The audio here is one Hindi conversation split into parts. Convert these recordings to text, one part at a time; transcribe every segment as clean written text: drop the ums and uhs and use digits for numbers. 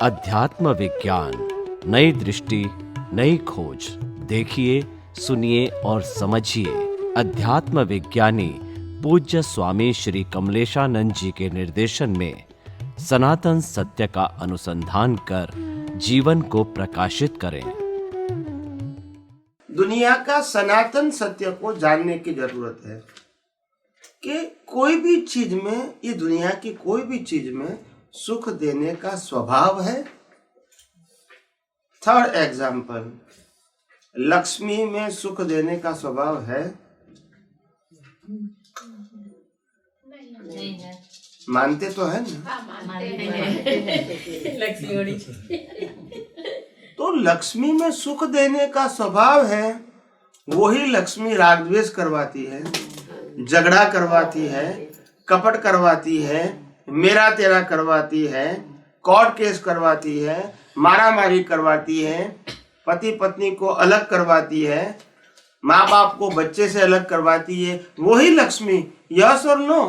अध्यात्म विज्ञान, नई दृष्टि, नई खोज। देखिए, सुनिए और समझिए। अध्यात्म विज्ञानी पूज्य स्वामी श्री कमलेशानंद जी के निर्देशन में सनातन सत्य का अनुसंधान कर जीवन को प्रकाशित करें। दुनिया का सनातन सत्य को जानने की जरूरत है कि कोई भी चीज में, ये दुनिया की कोई भी चीज में सुख देने का स्वभाव है। थर्ड एग्जाम्पल, लक्ष्मी में सुख देने का स्वभाव है? नहीं है। मानते तो है ना? मानते हैं। लक्ष्मी होनी तो लक्ष्मी में सुख देने का स्वभाव है, वही लक्ष्मी राग द्वेष करवाती है, झगड़ा करवाती है, कपट करवाती है, मेरा तेरा करवाती है, कोर्ट केस करवाती है, मारामारी करवाती है, पति पत्नी को अलग करवाती है, माँ बाप को बच्चे से अलग करवाती है। वही लक्ष्मी, यस और नो?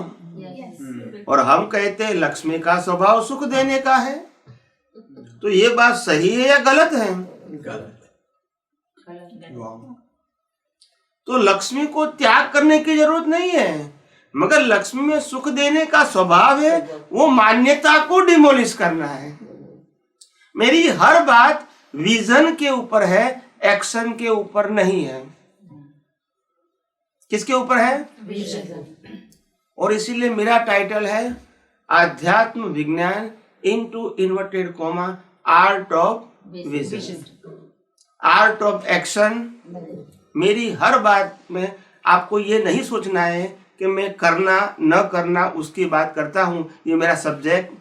और हम कहते हैं लक्ष्मी का स्वभाव सुख देने का है। तो ये बात सही है या गलत है? गलत। तो लक्ष्मी को त्याग करने की जरूरत नहीं है, मगर लक्ष्मी में सुख देने का स्वभाव है, वो मान्यता को डिमोलिश करना है। मेरी हर बात विजन के ऊपर है, एक्शन के ऊपर नहीं है। किसके ऊपर है? विजन। और इसीलिए मेरा टाइटल है आध्यात्म विज्ञान into inverted comma art of vision, art of action. मेरी हर बात में आपको ये नहीं सोचना है कि मैं करना न करना उसकी बात करता हूं। ये मेरा सब्जेक्ट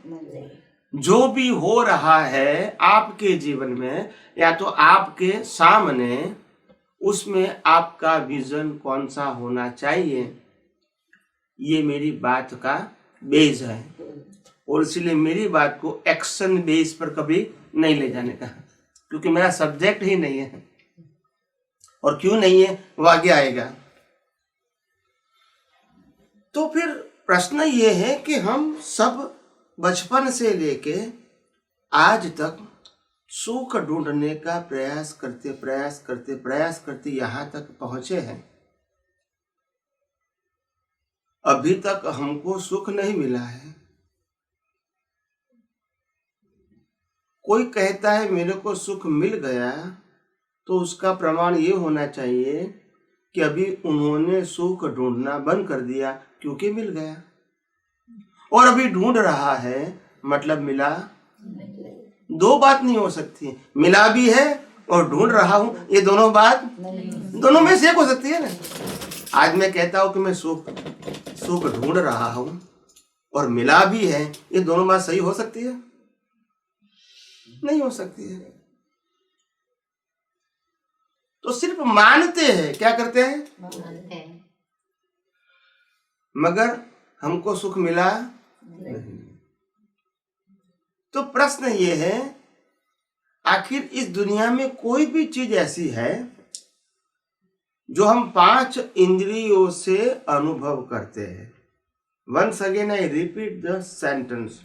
जो भी हो रहा है आपके जीवन में या तो आपके सामने, उसमें आपका विजन कौन सा होना चाहिए, ये मेरी बात का बेस है। और इसलिए मेरी बात को एक्शन बेस पर कभी नहीं ले जाने का, क्योंकि मेरा सब्जेक्ट ही नहीं है। और क्यों नहीं है वो आगे आएगा। तो फिर प्रश्न ये है कि हम सब बचपन से लेके आज तक सुख ढूंढने का प्रयास करते यहां तक पहुंचे हैं। अभी तक हमको सुख नहीं मिला है। कोई कहता है मेरे को सुख मिल गया, तो उसका प्रमाण ये होना चाहिए कि अभी उन्होंने सुख ढूंढना बंद कर दिया, क्योंकि मिल गया। और अभी ढूंढ रहा है, मतलब मिला। दो बात नहीं हो सकती, मिला भी है और ढूंढ रहा हूं, ये दोनों बात दोनों में से एक हो सकती है ना। आज मैं कहता हूं कि मैं सुख ढूंढ रहा हूं और मिला भी है, ये दोनों बात सही हो सकती है? नहीं हो सकती है। तो सिर्फ मानते हैं, क्या करते हैं? मानते हैं। मगर हमको सुख मिला नहीं। तो प्रश्न ये है, आखिर इस दुनिया में कोई भी चीज ऐसी है जो हम 5 इंद्रियों से अनुभव करते हैं? Once again I repeat the sentence.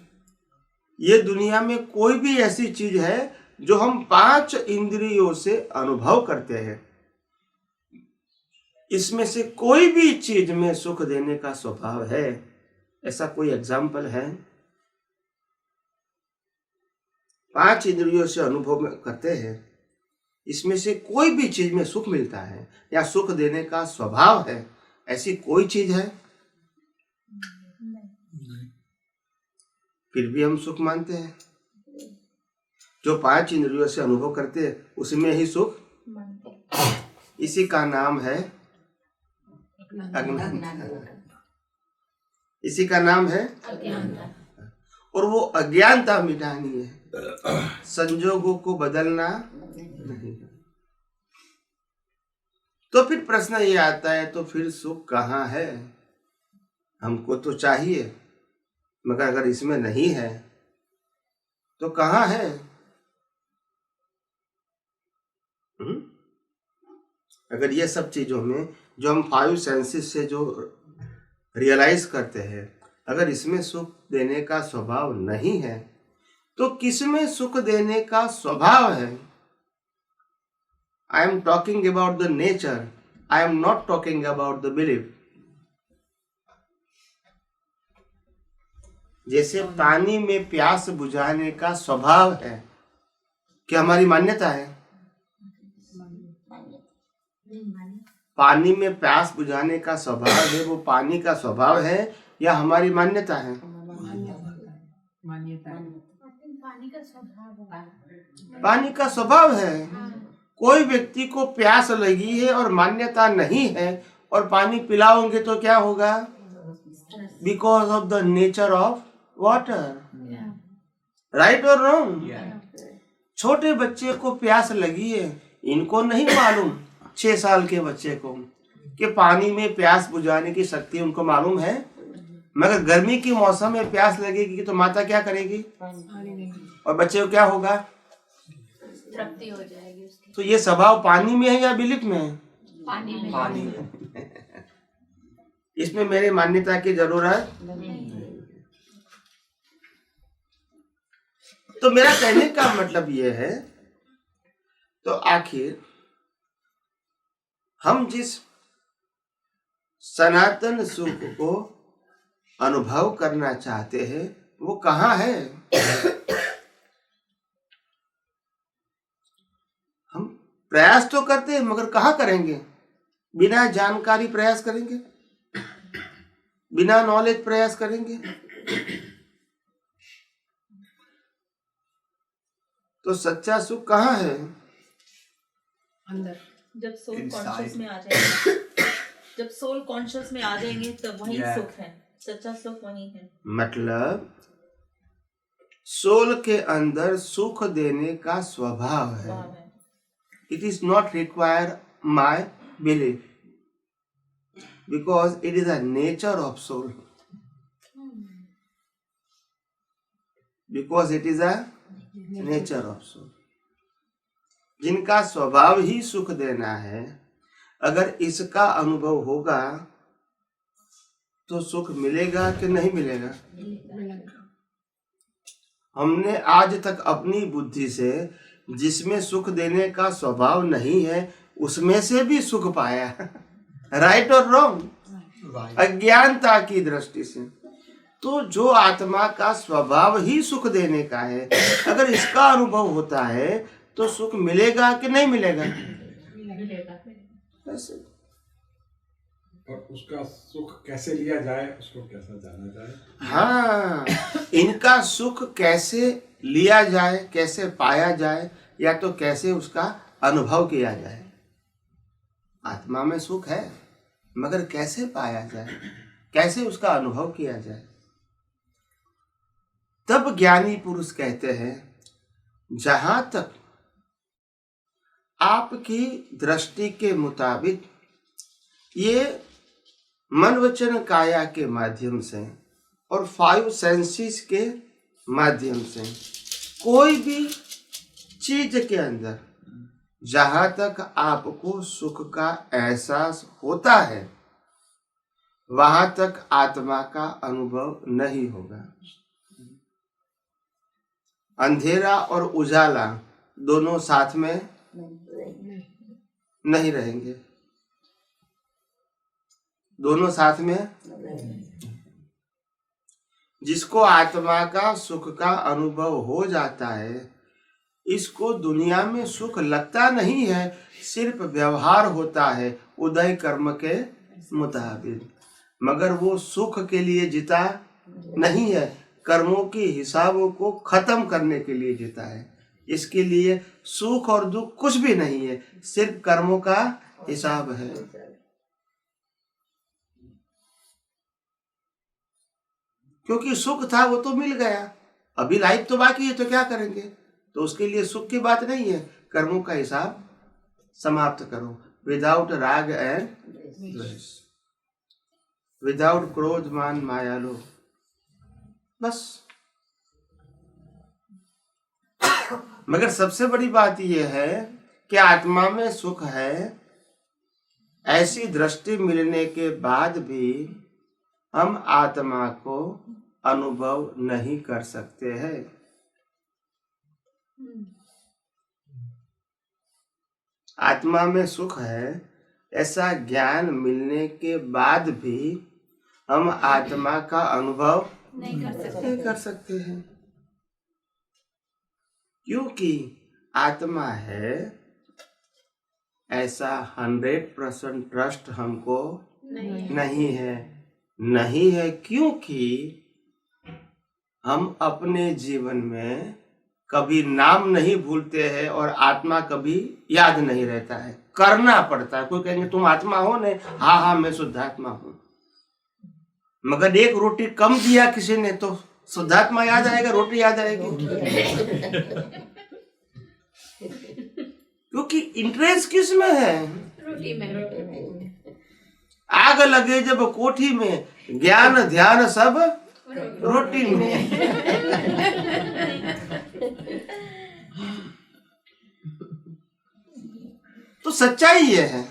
ये दुनिया में कोई भी ऐसी चीज है जो हम 5 इंद्रियों से अनुभव करते हैं। इसमें से कोई भी चीज में सुख देने का स्वभाव है? ऐसा कोई एग्जाम्पल है? 5 इंद्रियों से अनुभव करते हैं, इसमें से कोई भी चीज में सुख मिलता है या सुख देने का स्वभाव है, ऐसी कोई चीज है? फिर भी हम सुख मानते हैं। जो 5 इंद्रियों से अनुभव करते हैं उसमें ही सुख मानते। इसी का नाम है अज्ञानता। इसी का नाम है अज्ञानता। और वो अज्ञानता मिटानी है, संजोगों को बदलना नहीं। तो फिर प्रश्न ये आता है, तो फिर सुख कहाँ है? हमको तो चाहिए, मगर अगर इसमें नहीं है तो कहाँ है? अगर ये सब चीजों में जो हम 5 सेंसेस से जो रियलाइज करते हैं, अगर इसमें सुख देने का स्वभाव नहीं है, तो किसमें सुख देने का स्वभाव है? I am talking about the nature, I am not talking about the belief. जैसे पानी में प्यास बुझाने का स्वभाव है, क्या हमारी मान्यता है? पानी में प्यास बुझाने का स्वभाव है, वो पानी का स्वभाव है या हमारी मान्यता है? पानी का स्वभाव है। कोई व्यक्ति को प्यास लगी है और मान्यता नहीं है और पानी पिलाओगे तो क्या होगा? Because of the nature of water. Right और रॉन्ग? छोटे बच्चे को प्यास लगी है, इनको नहीं मालूम, 6 साल के बच्चे को, कि पानी में प्यास बुझाने की शक्ति उनको मालूम है। मगर गर्मी के मौसम में प्यास लगेगी तो माता क्या करेगी? और बच्चे को क्या होगा? तृप्ति हो जाएगी उसकी। तो ये स्वभाव पानी में है या बिलीफ में है? पानी में। पानी में। इसमें मेरी मान्यता की जरूरत नहीं। तो मेरा कहने का मतलब ये है, तो आखिर हम जिस सनातन सुख को अनुभव करना चाहते हैं वो कहाँ है? हम प्रयास तो करते हैं मगर कहाँ करेंगे? बिना जानकारी प्रयास करेंगे, बिना नॉलेज प्रयास करेंगे। तो सच्चा सुख कहाँ है? अंदर। जब सोल कॉन्शियस में आ जाएंगे, जब सोल कॉन्शियस में आ जाएंगे तब वही सुख है, सच्चा सुख वही है। मतलब सोल के अंदर सुख देने का स्वभाव है। It is not require my belief because it is a nature of soul, because it is a nature of soul. जिनका स्वभाव ही सुख देना है, अगर इसका अनुभव होगा तो सुख मिलेगा कि नहीं मिलेगा? हमने आज तक अपनी बुद्धि से जिसमें सुख देने का स्वभाव नहीं है उसमें से भी सुख पाया। राइट और रॉन्ग? अज्ञानता की दृष्टि से। तो जो आत्मा का स्वभाव ही सुख देने का है, अगर इसका अनुभव होता है तो सुख मिलेगा कि नहीं मिलेगा? ऐसे। और उसका सुख कैसे लिया जाए, उसको कैसा जाना जाए? हाँ, इनका सुख कैसे लिया जाए, कैसे पाया जाए, या तो कैसे उसका अनुभव किया जाए। आत्मा में सुख है मगर कैसे पाया जाए, कैसे उसका अनुभव किया जाए। तब ज्ञानी पुरुष कहते हैं जहां तक आपकी दृष्टि के मुताबिक ये मन वचन काया के माध्यम से और 5 सेंसेस के माध्यम से कोई भी चीज के अंदर जहां तक आपको सुख का एहसास होता है वहां तक आत्मा का अनुभव नहीं होगा। अंधेरा और उजाला दोनों साथ में नहीं रहेंगे, दोनों साथ में। जिसको आत्मा का सुख का अनुभव हो जाता है, इसको दुनिया में सुख लगता नहीं है, सिर्फ व्यवहार होता है उदय कर्म के मुताबिक। मगर वो सुख के लिए जीता नहीं है, कर्मों के हिसाबों को खत्म करने के लिए जीता है। इसके लिए सुख और दुख कुछ भी नहीं है, सिर्फ कर्मों का हिसाब है। क्योंकि सुख था वो तो मिल गया, अभी लाइफ तो बाकी है, तो क्या करेंगे? तो उसके लिए सुख की बात नहीं है, कर्मों का हिसाब समाप्त करो। विदाउट राग एंड द्वेष, विदाउट क्रोध मान माया लोभ, बस। मगर सबसे बड़ी बात यह है कि आत्मा में सुख है, ऐसी दृष्टि मिलने के बाद भी हम आत्मा को अनुभव नहीं कर सकते हैं। आत्मा में सुख है, ऐसा ज्ञान मिलने के बाद भी हम आत्मा का अनुभव नहीं कर सकते हैं, क्योंकि आत्मा है ऐसा 100% ट्रस्ट हमको नहीं है, क्योंकि हम अपने जीवन में कभी नाम नहीं भूलते हैं और आत्मा कभी याद नहीं रहता है, करना पड़ता है। कोई कहेंगे तुम आत्मा हो ने, हाँ मैं शुद्धात्मा हूं, मगर एक रोटी कम दिया किसी ने तो शुद्धात्मा याद आएगा, रोटी याद आएगी? क्योंकि इंटरेस्ट किस में है? रोटी में। आग लगे जब कोठी में, ज्ञान ध्यान सब रोटी में। तो सच्चाई ये है,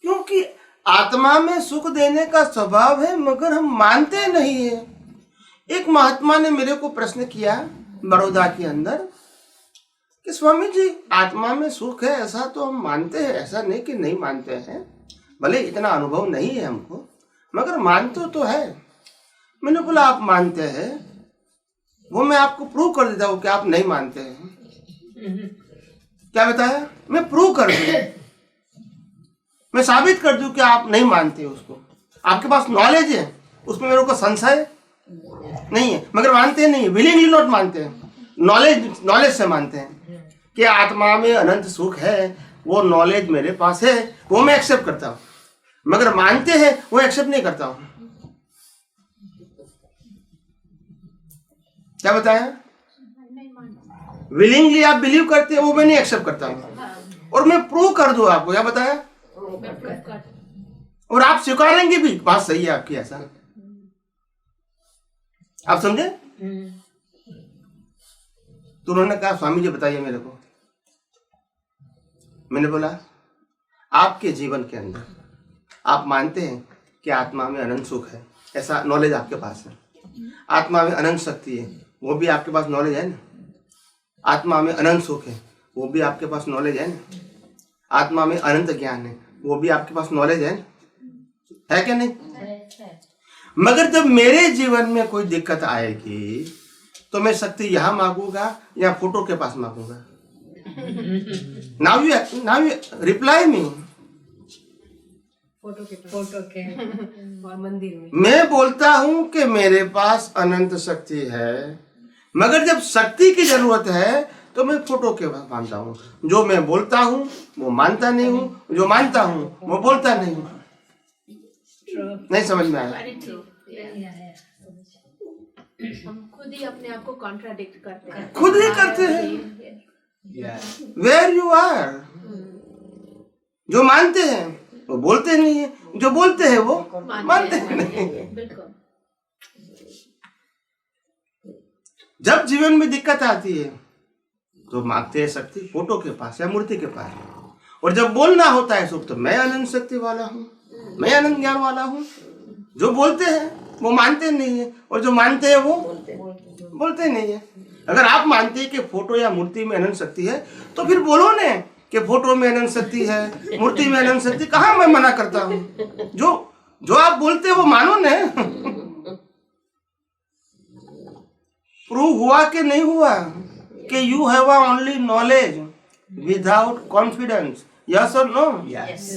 क्योंकि आत्मा में सुख देने का स्वभाव है, मगर हम मानते नहीं है। एक महात्मा ने मेरे को प्रश्न किया बड़ौदा के अंदर कि स्वामी जी, आत्मा में सुख है ऐसा तो हम मानते हैं, ऐसा नहीं कि नहीं मानते हैं, भले इतना अनुभव नहीं है हमको, मगर मानते तो है। मैंने बोला आप मानते हैं, वो मैं आपको प्रूव कर देता हूँ कि आप नहीं मानते हैं। क्या बताया? मैं प्रूव कर दूं, मैं साबित कर दूं कि आप नहीं मानते उसको। आपके पास नॉलेज है, उसमें मेरे को संशय नहीं है, मगर मानते नहीं, विलिंगली नॉट मानते हैं, नॉलेज से मानते हैं कि आत्मा में अनंत सुख है। वो नॉलेज मेरे पास है, वो मैं एक्सेप्ट करता हूँ, मगर मानते हैं वो एक्सेप्ट नहीं करता हूँ। क्या बताया? विलिंगली आप बिलीव करते हैं, वो मैं नहीं एक्सेप्ट करता हूँ, और मैं प्रूव कर दूं आपको। क्या बताया? और आप स्वीकारेंगे भी, बात सही है आपकी, ऐसा आप समझे? तो उन्होंने कहा स्वामी जी बताइए मेरे को। मैंने बोला आपके जीवन के अंदर आप मानते हैं कि आत्मा में अनंत सुख है, ऐसा नॉलेज आपके पास है। आत्मा में अनंत शक्ति है, वो भी आपके पास नॉलेज है ना। आत्मा में अनंत सुख है, वो भी आपके पास नॉलेज है ना। आत्मा में अनंत ज्ञान है, वो भी आपके पास नॉलेज है ना, है क्या नहीं? मगर जब मेरे जीवन में कोई दिक्कत आएगी तो मैं शक्ति यहां मांगूंगा या फोटो के पास मांगूंगा? Now you reply me. Photo के और मंदिर में मैं बोलता हूं कि मेरे पास अनंत शक्ति है, मगर जब शक्ति की जरूरत है तो मैं फोटो के पास मानता हूं। जो मैं बोलता हूं वो मानता नहीं हूं, जो मानता हूं वो बोलता नहीं हूं। नहीं समझ में आया? हम खुद ही अपने आप को कॉन्ट्राडिक्ट करते हैं, खुद ही करते हैं। वेयर यू आर, जो मानते हैं वो बोलते नहीं है, जो बोलते हैं वो मानते नहीं। बिल्कुल। जब जीवन में दिक्कत आती है तो मांगते हैं शक्ति फोटो के पास या मूर्ति के पास, और जब बोलना होता है सुख तो मैं अनंत शक्ति वाला हूँ, मैं अनंत ज्ञान वाला हूँ। जो बोलते हैं वो मानते नहीं है, और जो मानते हैं वो बोलते नहीं है। अगर आप मानते हैं कि फोटो या मूर्ति में अनंत शक्ति है तो फिर बोलो ने कि फोटो में अनंत शक्ति है, मूर्ति में अनंत शक्ति। कहाँ मैं मना करता हूँ? जो आप बोलते हैं वो मानो ने। प्रूव हुआ कि नहीं हुआ कि you have only knowledge without confidence? Yes और नो? यस।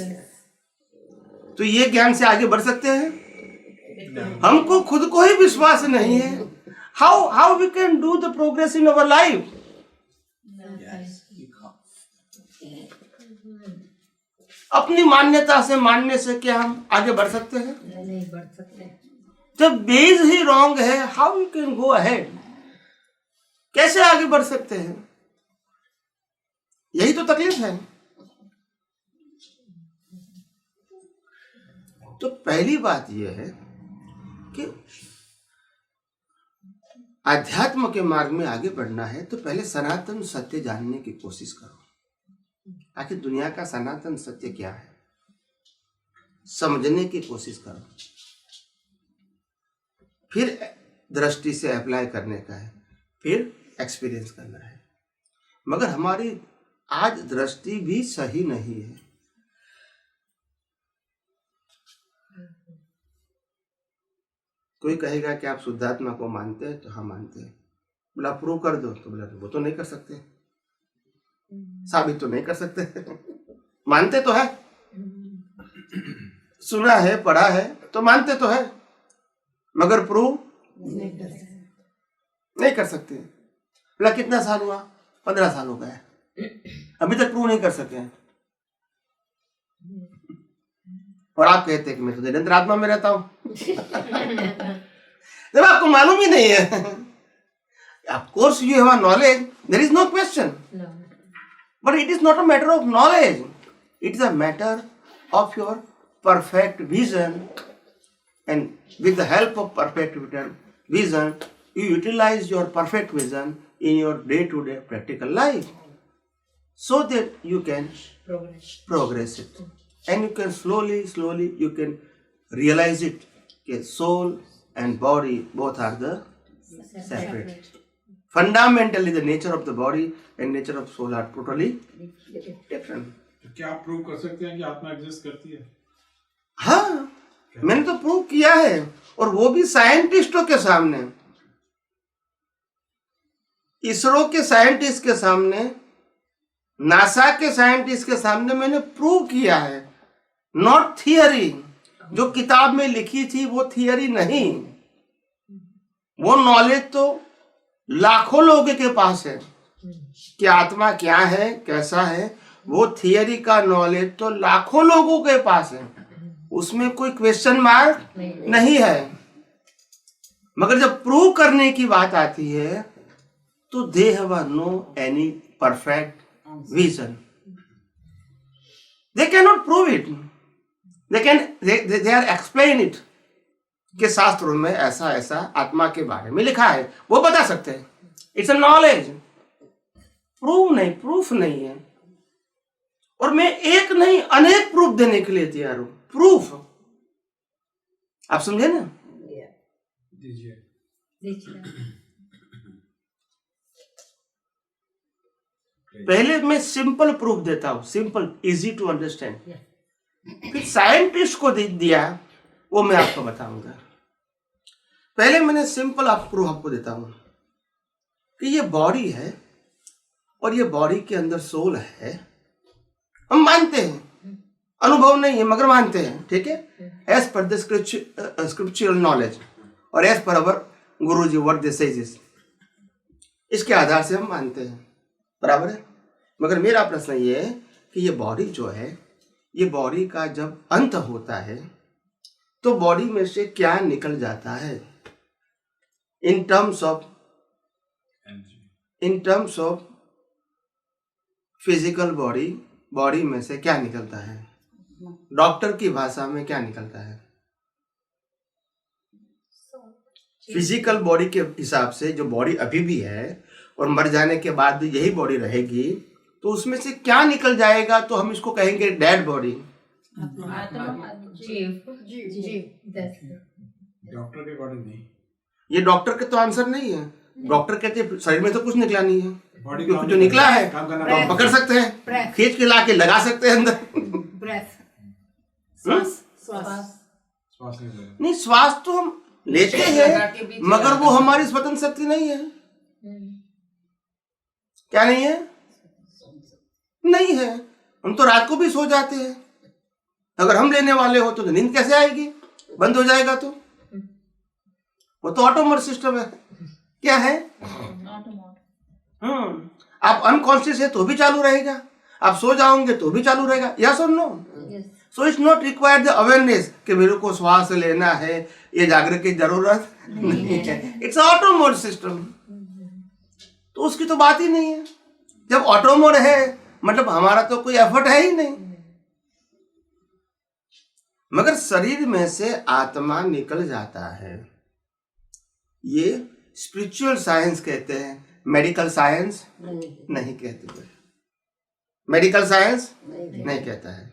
तो ये ज्ञान से आगे बढ़ सकते हैं? हमको खुद को ही विश्वास नहीं है। How we can do the progress in our life? अपनी मान्यता से, मानने से क्या हम आगे बढ़ सकते हैं? नहीं बढ़ सकते। जब बेस ही रॉन्ग है, how we can go ahead? कैसे आगे बढ़ सकते हैं? यही तो तकलीफ है। तो पहली बात यह है कि अध्यात्म के मार्ग में आगे बढ़ना है तो पहले सनातन सत्य जानने की कोशिश करो। आखिर दुनिया का सनातन सत्य क्या है, समझने की कोशिश करो। फिर दृष्टि से अप्लाई करने का है, फिर एक्सपीरियंस करना है। मगर हमारी आज दृष्टि भी सही नहीं है। कोई कहेगा कि आप शुद्धात्मा को मानते हैं, तो हाँ मानते हैं। बोला प्रूव कर दो, तो बोला वो तो नहीं कर सकते, साबित तो नहीं कर सकते। मानते तो है, सुना है, पढ़ा है, तो मानते तो है, मगर प्रूव नहीं कर सकते। बोला कितना साल हुआ? 15 साल हो गए, अभी तक प्रूव नहीं कर सके। और आप कहते हैं कि मैं तो निरंतर आत्मा में रहता हूं। जब आपको मालूम ही नहीं है, of course you have knowledge, there is no question, but it is not a matter of knowledge, it is a matter of your perfect vision, and with the help of perfect vision you utilize your perfect vision in your day-to-day practical life, so that you can progress it, and you can slowly you can realize it that soul and body both are the separate. Fundamentally the nature of the body and nature of soul are totally different. तो क्या आप प्रूव कर सकते हैं कि आत्मा एग्जिस्ट करती है? हाँ, मैंने तो प्रूव किया है, और वो भी साइंटिस्टों के सामने, इसरो के साइंटिस्ट के सामने, नासा के साइंटिस्ट के सामने मैंने प्रूव किया है। नॉट थियरी, जो किताब में लिखी थी वो थियरी नहीं, वो नॉलेज तो लाखों लोगों के पास है कि आत्मा क्या है, कैसा है। वो थियरी का नॉलेज तो लाखों लोगों के पास है, उसमें कोई क्वेश्चन मार्क नहीं है। मगर जब प्रूव करने की बात आती है तो they have no any perfect vision. They cannot prove it. They are explain it. कि शास्त्रों में ऐसा ऐसा आत्मा के बारे में लिखा है, वो बता सकते हैं। इट्स अ नॉलेज, प्रूफ नहीं है। और मैं एक नहीं अनेक प्रूफ देने के लिए तैयार हूं। प्रूफ, आप समझे ना? दीजिए। पहले मैं सिंपल प्रूफ देता हूं, सिंपल, इजी टू अंडरस्टैंड। फिर साइंटिस्ट को दिया, वो मैं आपको बताऊंगा। पहले मैंने सिंपल प्रूफ आपको देता हूं कि ये बॉडी है और ये बॉडी के अंदर सोल है। हम मानते हैं, अनुभव नहीं है मगर मानते हैं, ठीक है, as per the scriptural knowledge और as per our Guruji what they says, इसके आधार से हम मानते हैं, बराबर है। मगर मेरा प्रश्न ये है कि ये बॉडी जो है, ये बॉडी का जब अंत होता है तो बॉडी में से क्या निकल जाता है? In terms of physical body में से क्या निकलता है? डॉक्टर की भाषा में क्या निकलता है? फिजिकल बॉडी के हिसाब से जो बॉडी अभी भी है और मर जाने के बाद भी यही बॉडी रहेगी, तो उसमें से क्या निकल जाएगा? तो हम इसको कहेंगे डेड बॉडी। डॉक्टर के अकॉर्डिंग नहीं, ये डॉक्टर के तो आंसर नहीं है। डॉक्टर कहते हैं शरीर में तो कुछ निकला नहीं है, क्योंकि जो निकला है तो हम पकड़ सकते हैं, खींच के ला के लगा सकते हैं अंदर। नहीं, श्वास तो हम लेते हैं मगर वो हमारी स्वतंत्र शक्ति नहीं है। क्या नहीं है? नहीं है। हम तो रात को भी सो जाते हैं, अगर हम लेने वाले हो तो नींद कैसे आएगी? बंद हो जाएगा तो वो तो ऑटोमेटिक सिस्टम है। क्या है? आप अनकॉन्शियस है तो भी चालू रहेगा, आप सो जाओगे तो भी चालू रहेगा। यस और no? So it's not required the awareness कि मेरे को श्वास लेना है, ये जागृत की जरूरत नहीं है। इट्स ऑटोमोड सिस्टम, तो उसकी तो बात ही नहीं है। जब ऑटोमोड है मतलब हमारा तो कोई एफर्ट है ही नहीं। मगर शरीर में से आत्मा निकल जाता है, ये स्पिरिचुअल साइंस कहते हैं, मेडिकल साइंस नहीं कहते। मेडिकल साइंस नहीं कहता है।